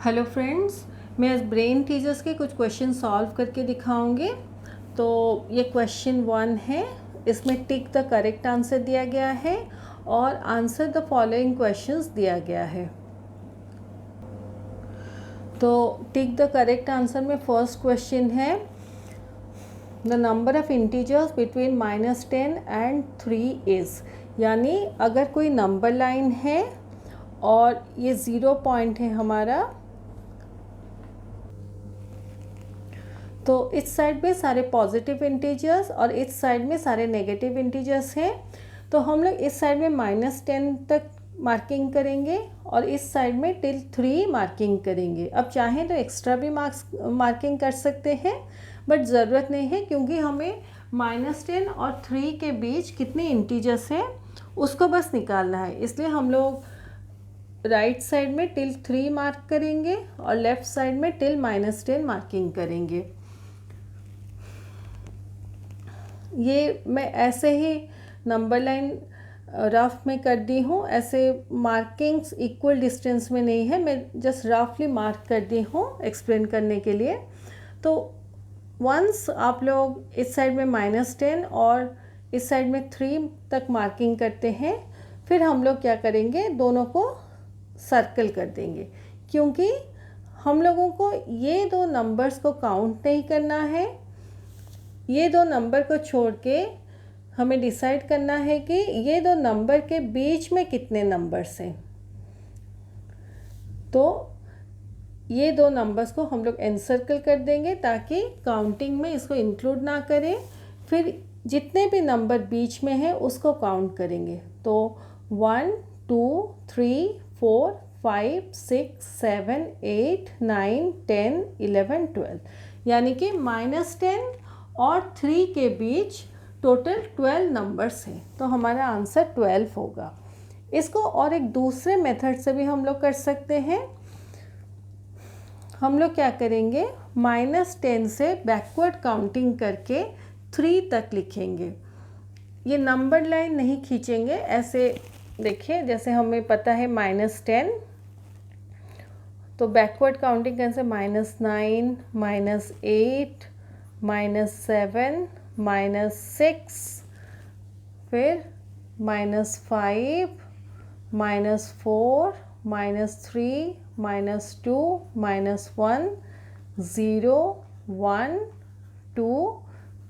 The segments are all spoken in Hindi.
हेलो फ्रेंड्स, मैं आज ब्रेन टीचर्स के कुछ क्वेश्चन सॉल्व करके दिखाऊंगी। तो ये क्वेश्चन 1 है, इसमें टिक द करेक्ट आंसर दिया गया है और आंसर द फॉलोइंग क्वेश्चंस दिया गया है। तो टिक द करेक्ट आंसर में फर्स्ट क्वेश्चन है the number of integers between -10 and 3 is, यानी अगर कोई नंबर लाइन है और ये 0 पॉइंट है हमारा, तो इस साइड में सारे पॉजिटिव इंटीजर्स और इस साइड में सारे नेगेटिव इंटीजर्स हैं। तो हम लोग इस साइड में -10 तक मार्किंग करेंगे और इस साइड में टिल 3 मार्किंग करेंगे। अब चाहें तो एक्स्ट्रा भी मार्किंग कर सकते हैं, बट ज़रूरत नहीं है क्योंकि हमें -10 और 3 के बीच कितने इंटीजर्स हैं उसको बस निकालना है। इसलिए हम लोग राइट साइड में टिल 3 मार्क करेंगे और लेफ़्ट साइड में टिल -10 मार्किंग करेंगे। ये मैं ऐसे ही नंबर लाइन रफ में कर दी हूँ, ऐसे मार्किंग्स इक्वल डिस्टेंस में नहीं है, मैं जस्ट रफली मार्क कर दी हूँ एक्सप्लेन करने के लिए। तो वंस आप लोग इस साइड में -10 और इस साइड में 3 तक मार्किंग करते हैं, फिर हम लोग क्या करेंगे, दोनों को सर्कल कर देंगे, क्योंकि हम लोगों को ये दो नंबर्स को काउंट नहीं करना है। ये दो नंबर को छोड़ के हमें डिसाइड करना है कि ये दो नंबर के बीच में कितने नंबर्स हैं। तो ये दो नंबर्स को हम लोग एनसर्कल कर देंगे ताकि काउंटिंग में इसको इंक्लूड ना करें। फिर जितने भी नंबर बीच में है उसको काउंट करेंगे। तो 1 2 3 4 5 6 7 8 9 10 11 12, यानी कि -10 और 3 के बीच टोटल 12 नंबर्स हैं। तो हमारा आंसर 12 होगा। इसको और एक दूसरे मेथड से भी हम लोग कर सकते हैं। हम लोग क्या करेंगे, -10 से बैकवर्ड काउंटिंग करके 3 तक लिखेंगे। ये नंबर लाइन नहीं खींचेंगे, ऐसे देखिए जैसे हमें पता है -10, तो बैकवर्ड काउंटिंग कैसे, -9 -8 -7 -6, फिर -5 -4 -3 -2 -1 0 1 2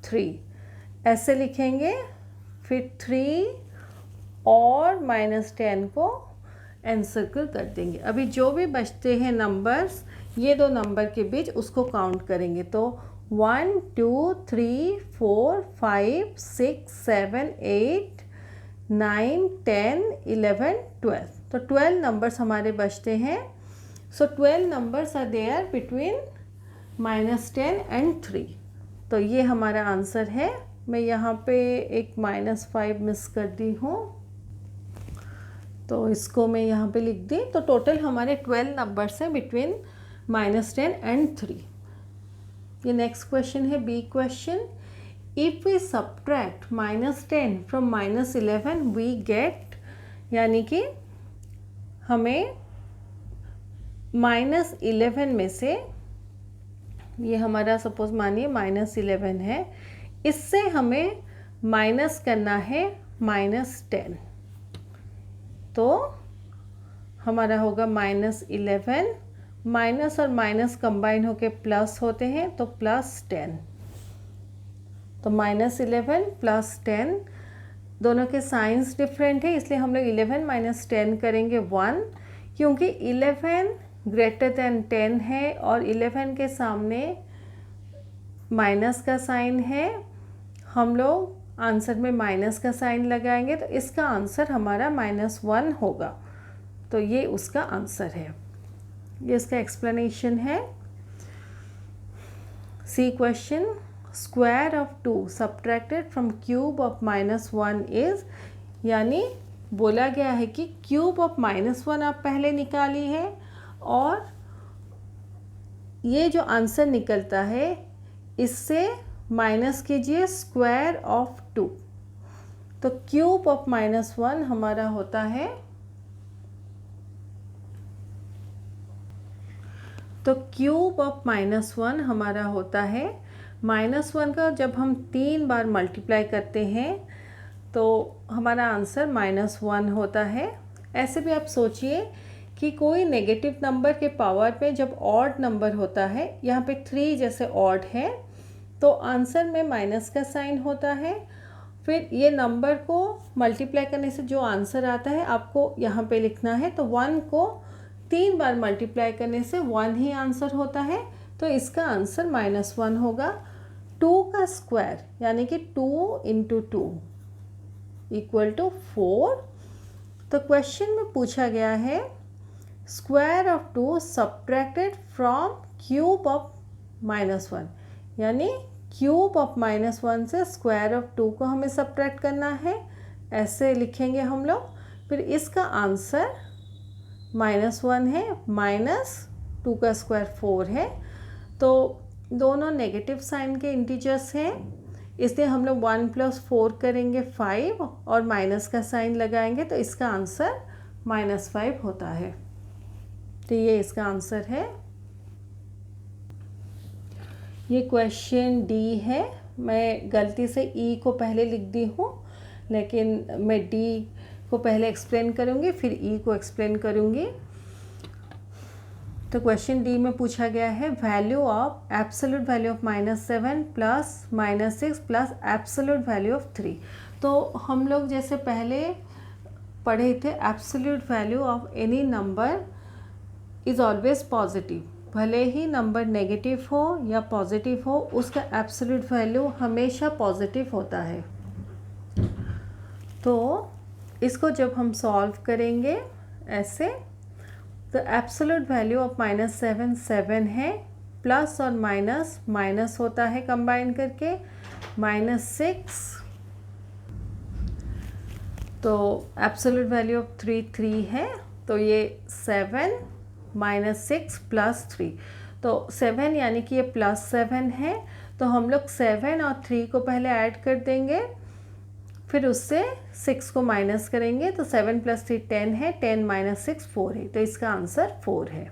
3, ऐसे लिखेंगे। फिर 3 और -10 को एनसर्कल कर देंगे। अभी जो भी बचते हैं नंबर्स ये दो नंबर के बीच, उसको काउंट करेंगे। तो 1 2 3 4 5 6 7 8 9 10 11 12, तो 12 नंबर्स हमारे बचते हैं। So 12 numbers are there between -10 and 3। तो ये हमारा आंसर है। मैं यहाँ पे एक -5 मिस कर दी हूँ, तो इसको मैं यहाँ पे लिख दी। तो टोटल हमारे 12 नंबर्स हैं बिटवीन -10 एंड 3। ये नेक्स्ट क्वेश्चन है, B question. If we subtract -10 from -11 we get, यानी कि हमें -11 में से, ये हमारा सपोज मानिए -11 है, इससे हमें माइनस करना है -10। तो हमारा होगा -11, माइनस और माइनस कंबाइन होके प्लस होते हैं, तो +10। तो -11 +10, दोनों के साइंस डिफरेंट है, इसलिए हम लोग 11 - 10 करेंगे 1, क्योंकि 11 ग्रेटर देन 10 है और 11 के सामने माइनस का साइन है। हम लोग आंसर में माइनस का साइन लगाएंगे, तो इसका आंसर हमारा -1 होगा। तो ये उसका आंसर है, ये इसका एक्सप्लेनेशन है। See question, square of 2 subtracted from cube of -1 is, यानी बोला गया है कि क्यूब ऑफ -1 आप पहले निकाली है और ये जो आंसर निकलता है इससे माइनस कीजिए स्क्वायर ऑफ 2। तो क्यूब ऑफ -1 हमारा होता है तो क्यूब ऑफ -1 हमारा होता है, -1 का जब हम 3 बार मल्टीप्लाई करते हैं तो हमारा आंसर -1 होता है। ऐसे भी आप सोचिए कि कोई नेगेटिव नंबर के पावर पे जब ऑड नंबर होता है, यहाँ पे 3 जैसे ऑड है तो आंसर में माइनस का साइन होता है। फिर ये नंबर को मल्टीप्लाई करने से जो आंसर आता है आपको यहाँ पे लिखना है, तो 1 को 3 बार मल्टीप्लाई करने से 1 ही आंसर होता है, तो इसका आंसर -1 होगा। 2 का स्क्वायर यानी कि 2 × 2 = 4। तो क्वेश्चन में पूछा गया है square of 2 subtracted from cube of -1, यानी क्यूब ऑफ -1 से स्क्वायर ऑफ 2 को हमें सब्ट्रैक्ट करना है, ऐसे लिखेंगे हम लोग। फिर इसका आंसर -1 है, -2 का स्क्वायर 4 है, तो दोनों नेगेटिव साइन के इंटीजर्स हैं, इसलिए हम लोग 1 + 4 करेंगे 5 और माइनस का साइन लगाएंगे, तो इसका आंसर -5 होता है। तो ये इसका आंसर है। ये क्वेश्चन डी है। मैं गलती से ई को पहले लिख दी हूँ, लेकिन मैं डी को पहले एक्सप्लेन करूँगी फिर ई को एक्सप्लेन करूँगी। तो क्वेश्चन डी में पूछा गया है value of absolute value of -7 plus -6 plus absolute value of 3। तो हम लोग जैसे पहले पढ़े थे, absolute value of any number is always positive. भले ही नंबर नेगेटिव हो या पॉजिटिव हो, उसका एब्सोल्यूट वैल्यू हमेशा पॉजिटिव होता है। तो इसको जब हम सॉल्व करेंगे ऐसे, तो एब्सोल्यूट वैल्यू ऑफ -7 7 है, प्लस और माइनस माइनस होता है कंबाइन करके -6, तो एब्सोल्यूट वैल्यू ऑफ 3 है, तो ये 7 -6 + 3, तो 7 यानी कि ये +7 है, तो हम लोग 7 और 3 को पहले ऐड कर देंगे, फिर उससे 6 को माइनस करेंगे, तो 7 + 3 10 है, 10 - 6 4 है, तो इसका आंसर 4 है।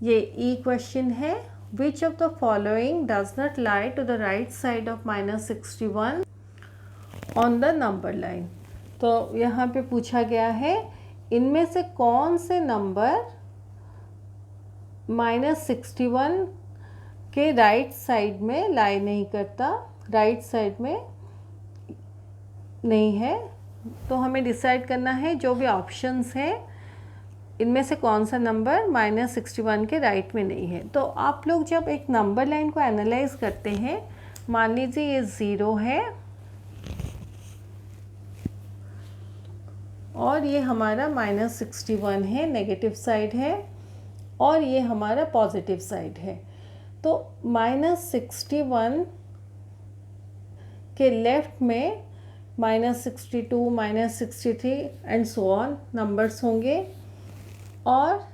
ये ई क्वेश्चन है। Which of the following does not lie to the right side of -61 on the number line. तो यहाँ पे पूछा गया है इनमें से कौन से नंबर -61 के राइट साइड में लाई नहीं करता, राइट साइड में नहीं है। तो हमें डिसाइड करना है जो भी ऑप्शंस हैं इनमें से कौन सा नंबर -61 के राइट में नहीं है। तो आप लोग जब एक नंबर लाइन को एनालाइज करते हैं, मान लीजिए ये 0 है और ये हमारा -61 है, नेगेटिव साइड है, और ये हमारा पॉजिटिव साइड है। तो -61 के लेफ्ट में -62 -63 एंड सो ऑन नंबर्स होंगे, और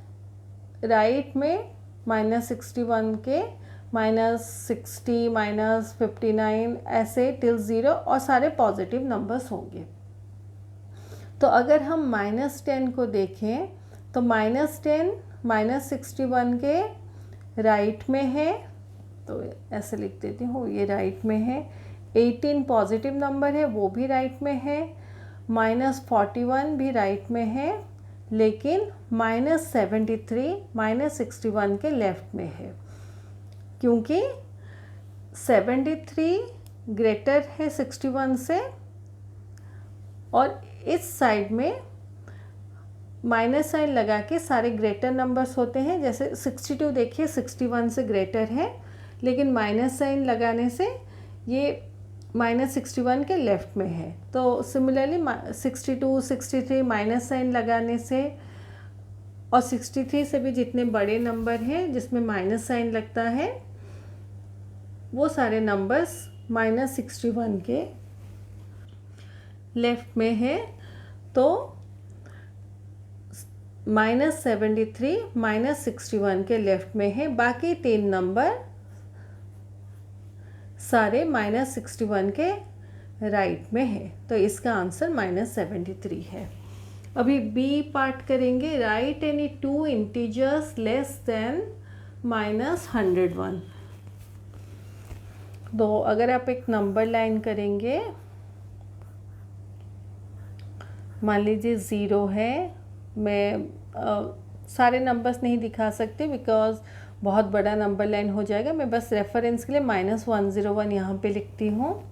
राइट में -61 के -60 -59 ऐसे टिल 0 और सारे पॉजिटिव नंबर्स होंगे। तो अगर हम -10 को देखें तो -10 -61 के राइट में है, तो ऐसे लिख देती हूँ, ये राइट में है। 18 पॉजिटिव नंबर है, वो भी राइट में है। -41 भी राइट में है, लेकिन -73 -61 के लेफ्ट में है, क्योंकि 73 ग्रेटर है 61 से, और इस साइड में माइनस साइन लगा के सारे ग्रेटर नंबर्स होते हैं। जैसे 62 देखिए 61 से ग्रेटर है, लेकिन माइनस साइन लगाने से ये -61 के लेफ्ट में है। तो सिमिलरली 62 63 माइनस साइन लगाने से, और 63 से भी जितने बड़े नंबर हैं जिसमें माइनस साइन लगता है, वो सारे नंबर्स -61 के लेफ्ट में है। तो -73 -61 के लेफ्ट में है, बाकी 3 नंबर सारे -61 के राइट में है, तो इसका आंसर -73 है। अभी बी पार्ट करेंगे, right any two integers less than -101। तो अगर आप एक नंबर लाइन करेंगे, मान लीजिए 0 है, मैं सारे नंबर्स नहीं दिखा सकते बिकॉज बहुत बड़ा नंबर लाइन हो जाएगा, मैं बस रेफरेंस के लिए -101 यहाँ पे लिखती हूँ।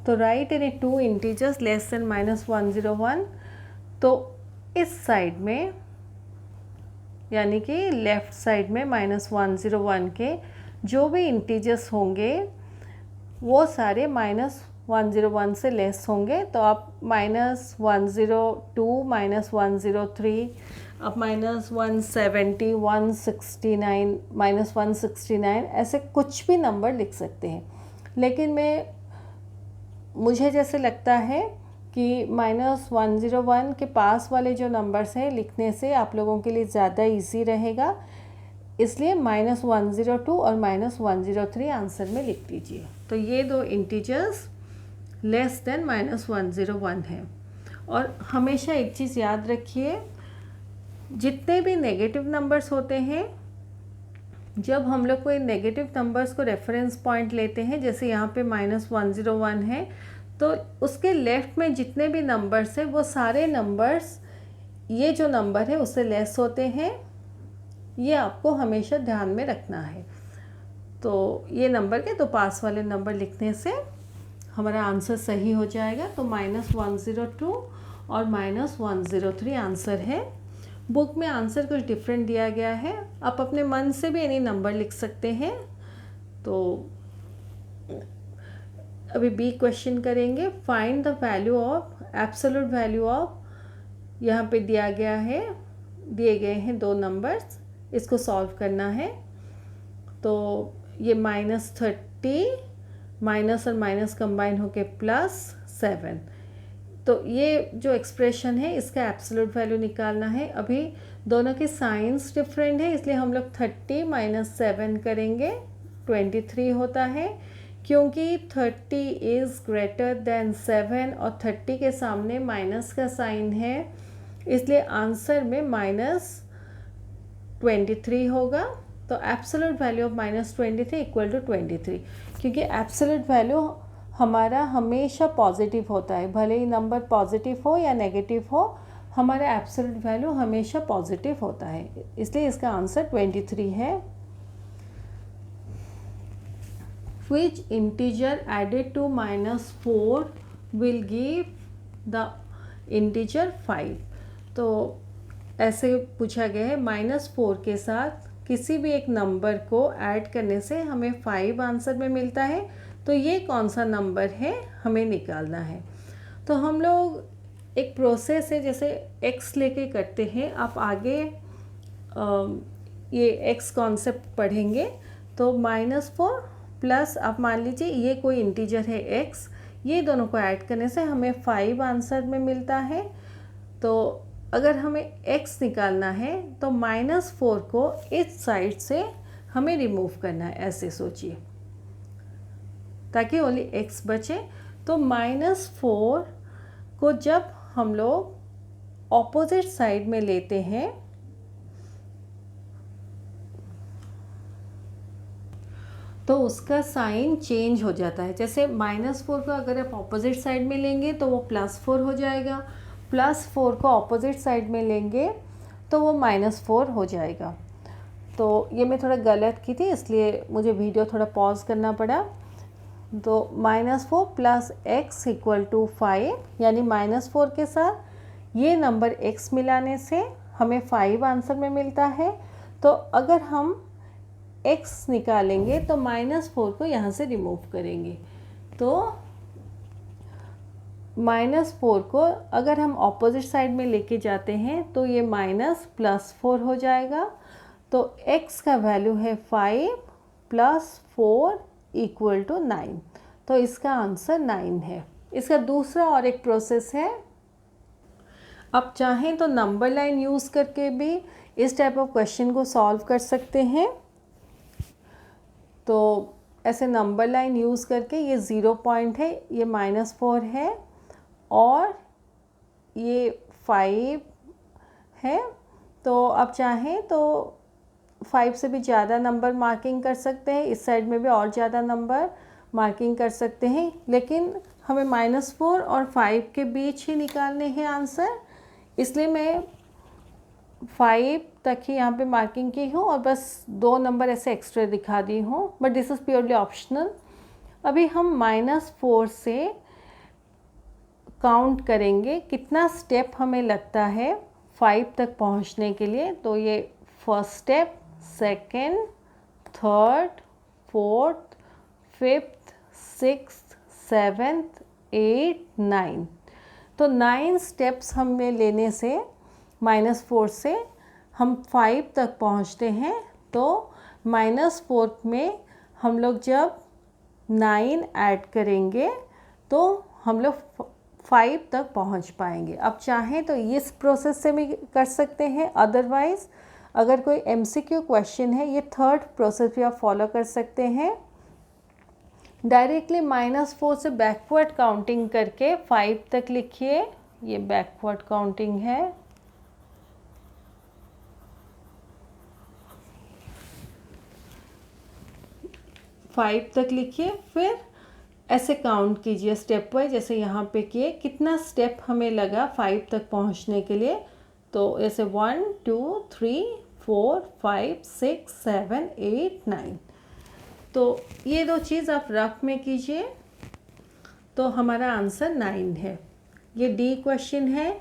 तो right any two integers less than -101, तो इस साइड में यानी कि लेफ्ट साइड में -101 के जो भी इंटीजर्स होंगे वो सारे -101 से लेस होंगे। तो आप -102, -103, अब -170, 169, -169 ऐसे कुछ भी नंबर लिख सकते हैं। लेकिन मुझे जैसे लगता है कि -101 के पास वाले जो नंबर्स हैं लिखने से आप लोगों के लिए ज़्यादा इजी रहेगा, इसलिए -102 और -103 आंसर में लिख दीजिए। तो ये दो इंटीजर्स लेस देन -101 है। और हमेशा एक चीज़ याद रखिए, जितने भी नेगेटिव नंबर्स होते हैं, जब हम लोग कोई नेगेटिव नंबर्स को रेफरेंस पॉइंट लेते हैं, जैसे यहाँ पे -101 है, तो उसके लेफ्ट में जितने भी नंबर्स हैं वो सारे नंबर्स ये जो नंबर है उससे लेस होते हैं। ये आपको हमेशा ध्यान में रखना है। तो ये नंबर के तो पास वाले नंबर लिखने से हमारा आंसर सही हो जाएगा। तो -102 और -103 आंसर है। बुक में आंसर कुछ डिफरेंट दिया गया है, आप अपने मन से भी एनी नंबर लिख सकते हैं। तो अभी बी क्वेश्चन करेंगे, find the value of absolute value of, यहाँ पे दिया गया है, दिए गए हैं दो नंबर्स, इसको सॉल्व करना है। तो ये -30 माइनस और माइनस कंबाइन होके +7, तो ये जो एक्सप्रेशन है इसका एब्सोल्यूट वैल्यू निकालना है। अभी दोनों के साइंस डिफरेंट है, इसलिए हम लोग 30 - 7 करेंगे, 23 होता है। क्योंकि 30 इज़ ग्रेटर देन 7 और 30 के सामने माइनस का साइन है, इसलिए आंसर में -23 होगा। तो absolute value of -23 equal to 23, क्योंकि एब्सोल्यूट वैल्यू हमारा हमेशा पॉजिटिव होता है, भले ही नंबर पॉजिटिव हो या नेगेटिव हो, हमारा एब्सोल्यूट वैल्यू हमेशा पॉजिटिव होता है, इसलिए इसका आंसर 23 है। Which integer added to -4 will give the integer 5? तो ऐसे पूछा गया है, -4 के साथ किसी भी एक नंबर को ऐड करने से हमें 5 आंसर में मिलता है। तो ये कौन सा नंबर है हमें निकालना है। तो हम लोग एक प्रोसेस है, जैसे x लेके करते हैं, आप आगे ये x कॉन्सेप्ट पढ़ेंगे। तो -4 प्लस, आप मान लीजिए ये कोई इंटीजर है x, ये दोनों को ऐड करने से हमें 5 आंसर में मिलता है। तो अगर हमें x निकालना है तो -4 को इस साइड से हमें रिमूव करना है, ऐसे सोचिए, ताकि ओनली x बचे। तो -4 को जब हम लोग ऑपोजिट साइड में लेते हैं तो उसका साइन चेंज हो जाता है। जैसे -4 को अगर आप ऑपोजिट साइड में लेंगे तो वो +4 हो जाएगा, +4 को ऑपोजिट साइड में लेंगे तो वो -4 हो जाएगा। तो ये मैं थोड़ा गलत की थी, इसलिए मुझे वीडियो थोड़ा पॉज करना पड़ा। तो -4 + x = 5, यानी -4 के साथ ये नंबर x मिलाने से हमें 5 आंसर में मिलता है। तो अगर हम x निकालेंगे तो -4 को यहाँ से रिमूव करेंगे, तो -4 को अगर हम ऑपोजिट साइड में लेके जाते हैं तो ये -+4 हो जाएगा। तो x का वैल्यू है 5 + 4 = 9, तो इसका आंसर 9 है। इसका दूसरा और एक प्रोसेस है, आप चाहें तो नंबर लाइन यूज़ करके भी इस टाइप ऑफ क्वेश्चन को सॉल्व कर सकते हैं। तो ऐसे नंबर लाइन यूज़ करके, ये 0 पॉइंट है, ये -4 है और ये 5 है, तो आप चाहें तो 5 से भी ज़्यादा नंबर मार्किंग कर सकते हैं, इस साइड में भी और ज़्यादा नंबर मार्किंग कर सकते हैं, लेकिन हमें -4 और 5 के बीच ही निकालने हैं आंसर, इसलिए मैं 5 तक ही यहाँ पे मार्किंग की हूँ और बस 2 नंबर ऐसे एक्स्ट्रा दिखा दी हूँ, but this is purely optional. अभी हम -4 से काउंट करेंगे कितना स्टेप हमें लगता है 5 तक पहुँचने के लिए। तो ये first step, second, third, fourth, fifth, sixth, seventh, 8, 9। तो 9 स्टेप्स हमें लेने से -4 से हम 5 तक पहुंचते हैं। तो -4 में हम लोग जब 9 ऐड करेंगे तो हम लोग 5 तक पहुंच पाएंगे। अब चाहें तो इस प्रोसेस से भी कर सकते हैं, अदरवाइज़ अगर कोई MCQ क्वेश्चन है, ये थर्ड प्रोसेस भी आप फॉलो कर सकते हैं। डायरेक्टली -4 से बैकवर्ड काउंटिंग करके 5 तक लिखिए, ये बैकवर्ड काउंटिंग है। फाइव तक लिखिए, फिर ऐसे काउंट कीजिए स्टेप वाइज, जैसे यहाँ पे किए कितना स्टेप हमें लगा 5 तक पहुँचने के लिए। तो ऐसे 1 2 3 4 5 6 7 8 9। तो ये दो चीज़ आप रफ में कीजिए तो हमारा आंसर 9 है। ये डी क्वेश्चन है,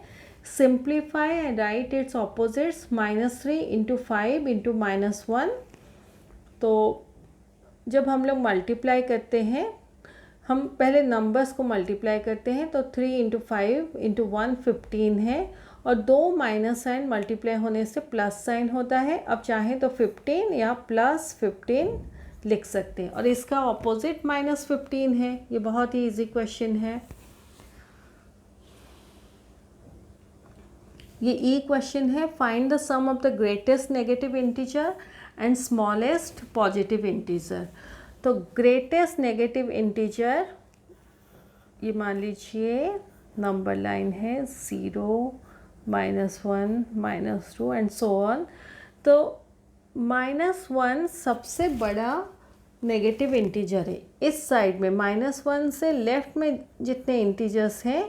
simplify and right it's opposites, -3 × 5 × -1। तो जब हम लोग मल्टीप्लाई करते हैं, हम पहले नंबर्स को मल्टीप्लाई करते हैं, तो 3 × 5 × 1 15 है, और 2 माइनस साइन मल्टीप्लाई होने से प्लस साइन होता है। अब चाहें तो 15 या +15 लिख सकते हैं, और इसका ऑपोजिट -15 है। ये बहुत ही इजी क्वेश्चन है। ये ई क्वेश्चन है, find the sum of the greatest negative integer and smallest positive integer. तो ग्रेटेस्ट नेगेटिव इंटीजर, ये मान लीजिए नंबर लाइन है 0, -1, -2 एंड सो ऑन। तो -1 सबसे बड़ा नेगेटिव इंटीजर है। इस साइड में -1 से लेफ्ट में जितने इंटीजर्स हैं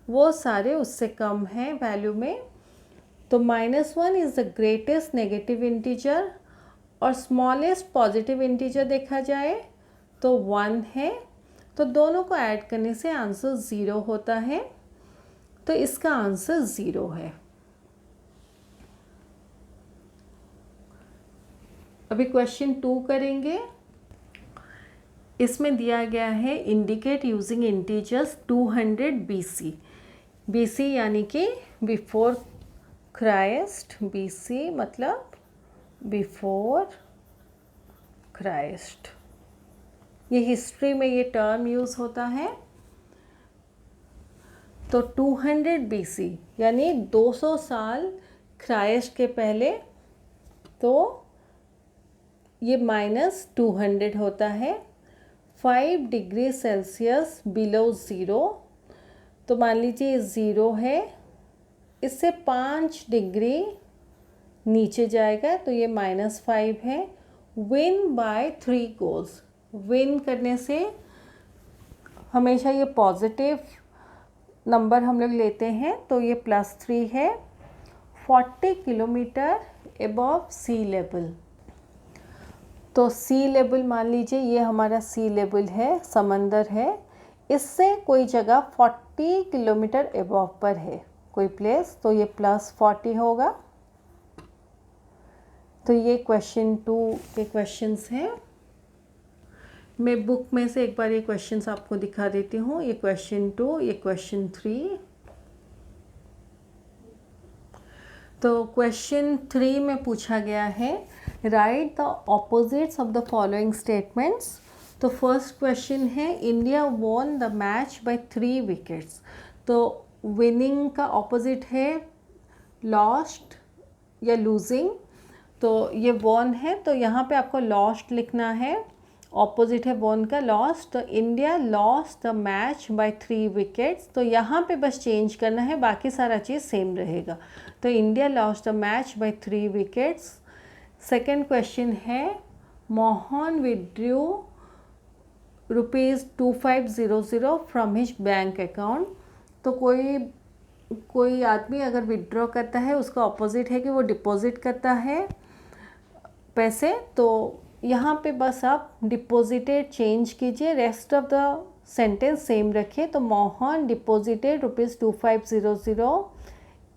वो सारे उससे कम हैं वैल्यू में। तो -1 is the greatest negative integer, और स्मॉलेस्ट पॉजिटिव इंटीजर देखा जाए तो 1 है। तो दोनों को ऐड करने से आंसर 0 होता है, तो इसका आंसर 0 है। अभी क्वेश्चन 2 करेंगे। इसमें दिया गया है, indicate using integers 200 BC। BC यानी कि बिफोर क्राइस्ट, BC मतलब बिफोर क्राइस्ट। ये हिस्ट्री में ये टर्म यूज़ होता है। तो 200 BC यानी 200 साल क्राइस्ट के पहले, तो ये -200 होता है। 5 डिग्री सेल्सियस बिलो 0, तो मान लीजिए 0 है, इससे 5 डिग्री नीचे जाएगा तो ये -5 है। विन बाय 3 गोल्स, विन करने से हमेशा ये पॉजिटिव नंबर हम लोग लेते हैं, तो ये +3 है। 40 किलोमीटर एबव सी लेवल, तो सी लेवल मान लीजिए ये हमारा सी लेवल है, समंदर है, इससे कोई जगह 40 किलोमीटर एबव पर है कोई प्लेस, तो ये +40 होगा। तो ये क्वेश्चन 2 के क्वेश्चंस हैं। मैं बुक में से एक बार ये क्वेश्चंस आपको दिखा देती हूँ। ये क्वेश्चन 2, ये क्वेश्चन 3। तो क्वेश्चन 3 में पूछा गया है, right the opposites of the following statements. तो फर्स्ट क्वेश्चन है, India won the match by 3 wickets. तो विनिंग का ऑपोजिट है लॉस्ट या लूजिंग। तो ये वॉन है, तो यहाँ पे आपको लॉस्ट लिखना है, ऑपोजिट है वॉन का लॉस्ट, तो India lost the match by 3 wickets. तो यहाँ पे बस चेंज करना है, बाकी सारा चीज़ सेम रहेगा। तो India lost the match by 3 wickets. Second question है Mohan withdrew ₹2500 from his bank account. तो कोई आदमी अगर विड्रॉ करता है, उसका ऑपोजिट है कि वो डिपॉजिट करता है पैसे, तो यहाँ पे बस आप डिपॉजिटेड चेंज कीजिए, rest of the sentence same रखिए। तो मोहन डिपॉजिटेड ₹2500,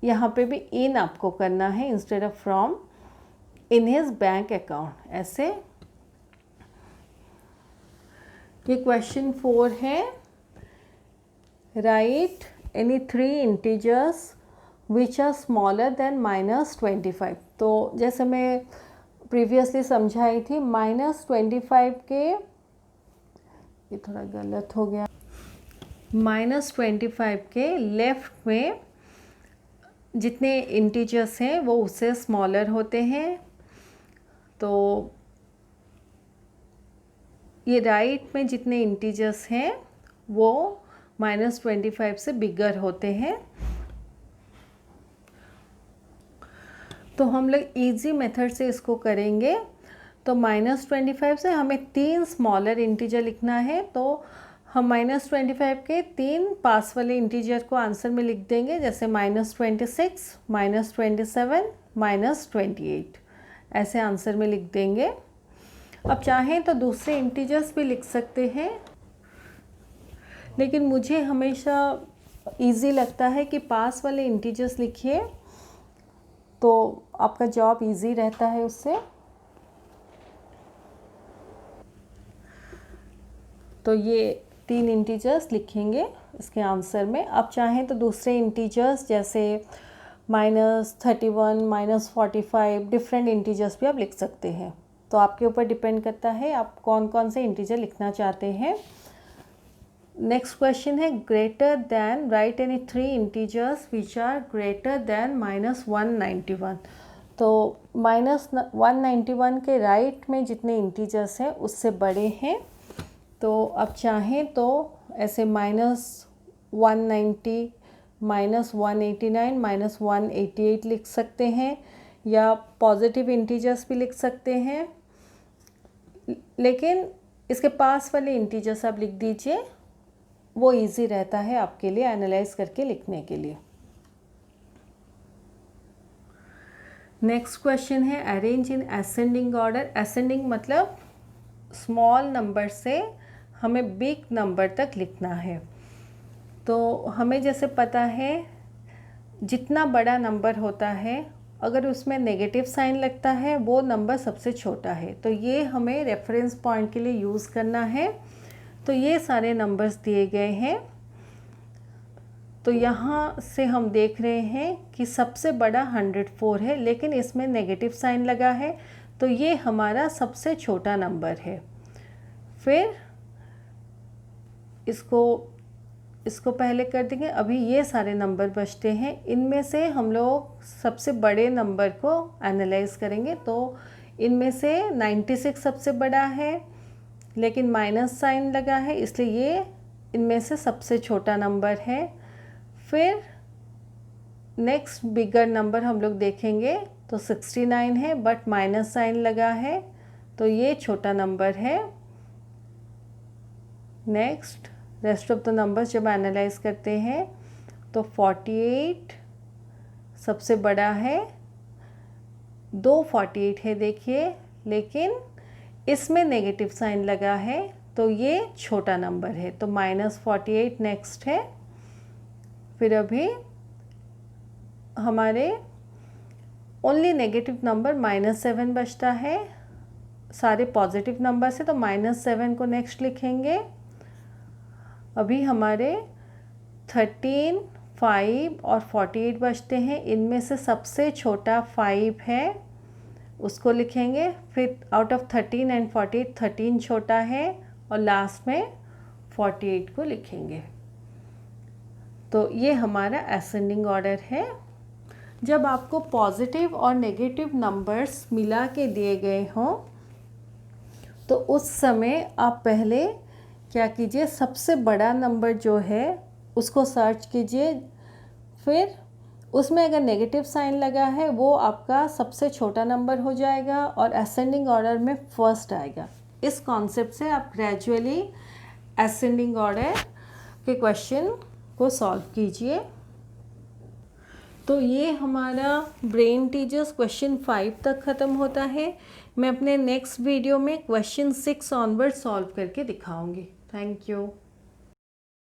यहाँ पे भी इन आपको करना है instead of from, in his bank account ऐसे। ये क्वेश्चन 4 है, write any 3 integers which are smaller than -25। तो जैसे मैं प्रीवियसली समझाई थी, -25 के, ये थोड़ा गलत हो गया, -25 के लेफ्ट में जितने इंटीजर्स हैं वो उससे स्मॉलर होते हैं। तो ये राइट में जितने इंटीजर्स हैं वो -25 से बिगर होते हैं। तो हम लोग इजी मेथड से इसको करेंगे। तो -25 से हमें 3 स्मॉलर इंटीजर लिखना है, तो हम -25 के 3 पास वाले इंटीजर को आंसर में लिख देंगे, जैसे -26, -27, -28 ऐसे आंसर में लिख देंगे। अब चाहें तो दूसरे इंटीजर्स भी लिख सकते हैं, लेकिन मुझे हमेशा इजी लगता है कि पास वाले इंटीजर्स लिखिए, तो आपका जॉब इजी रहता है उससे। तो ये 3 इंटीजर्स लिखेंगे इसके आंसर में। अब चाहें तो दूसरे इंटीजर्स जैसे -31, -45 डिफरेंट इंटीजर्स भी आप लिख सकते हैं। तो आपके ऊपर डिपेंड करता है आप कौन कौन से इंटीजर लिखना चाहते हैं। नेक्स्ट क्वेश्चन है greater than, write any 3 integers which are greater than -191। तो -191 के राइट में जितने इंटीजर्स हैं उससे बड़े हैं। तो अब चाहें तो ऐसे -190, -189, -188 लिख सकते हैं, या पॉजिटिव इंटीजर्स भी लिख सकते हैं, लेकिन इसके पास वाले इंटीजर्स आप लिख दीजिए, वो इजी रहता है आपके लिए एनालाइज करके लिखने के लिए। नेक्स्ट क्वेश्चन है arrange in ascending order. Ascending मतलब स्मॉल नंबर से हमें बिग नंबर तक लिखना है। तो हमें जैसे पता है जितना बड़ा नंबर होता है, अगर उसमें नेगेटिव साइन लगता है वो नंबर सबसे छोटा है। तो ये हमें रेफरेंस पॉइंट के लिए यूज़ करना है। तो ये सारे नंबर्स दिए गए हैं। तो यहाँ से हम देख रहे हैं कि सबसे बड़ा 104 है, लेकिन इसमें नेगेटिव साइन लगा है, तो ये हमारा सबसे छोटा नंबर है। फिर इसको पहले कर देंगे। अभी ये सारे नंबर बचते हैं, इनमें से हम लोग सबसे बड़े नंबर को एनालाइज करेंगे। तो इनमें से 96 सबसे बड़ा है, लेकिन माइनस साइन लगा है, इसलिए ये इनमें से सबसे छोटा नंबर है। फिर नेक्स्ट बिगर नंबर हम लोग देखेंगे तो 69 है, बट माइनस साइन लगा है, तो ये छोटा नंबर है। Next rest of the numbers जब एनालाइज करते हैं तो 48 सबसे बड़ा है, 2 48 है देखिए, लेकिन इसमें नेगेटिव साइन लगा है, तो ये छोटा नंबर है, तो -48 नेक्स्ट है। फिर अभी हमारे ओनली नेगेटिव नंबर -7 बचता है, सारे पॉजिटिव नंबर से, तो -7 को नेक्स्ट लिखेंगे। अभी हमारे 13, 5 और 48 बचते हैं, इनमें से सबसे छोटा 5 है, उसको लिखेंगे। फिर आउट ऑफ 13 एंड 48 13 छोटा है, और लास्ट में 48 को लिखेंगे। तो ये हमारा असेंडिंग ऑर्डर है। जब आपको पॉजिटिव और नेगेटिव नंबर्स मिला के दिए गए हों तो उस समय आप पहले क्या कीजिए, सबसे बड़ा नंबर जो है उसको सर्च कीजिए, फिर उसमें अगर नेगेटिव साइन लगा है वो आपका सबसे छोटा नंबर हो जाएगा और असेंडिंग ऑर्डर में फर्स्ट आएगा। इस कॉन्सेप्ट से आप ग्रेजुअली असेंडिंग ऑर्डर के क्वेश्चन को सॉल्व कीजिए। तो ये हमारा ब्रेन टीचर्स क्वेश्चन 5 तक ख़त्म होता है। मैं अपने नेक्स्ट वीडियो में क्वेश्चन 6 ऑनवर्ड सॉल्व करके दिखाऊंगी। Thank you.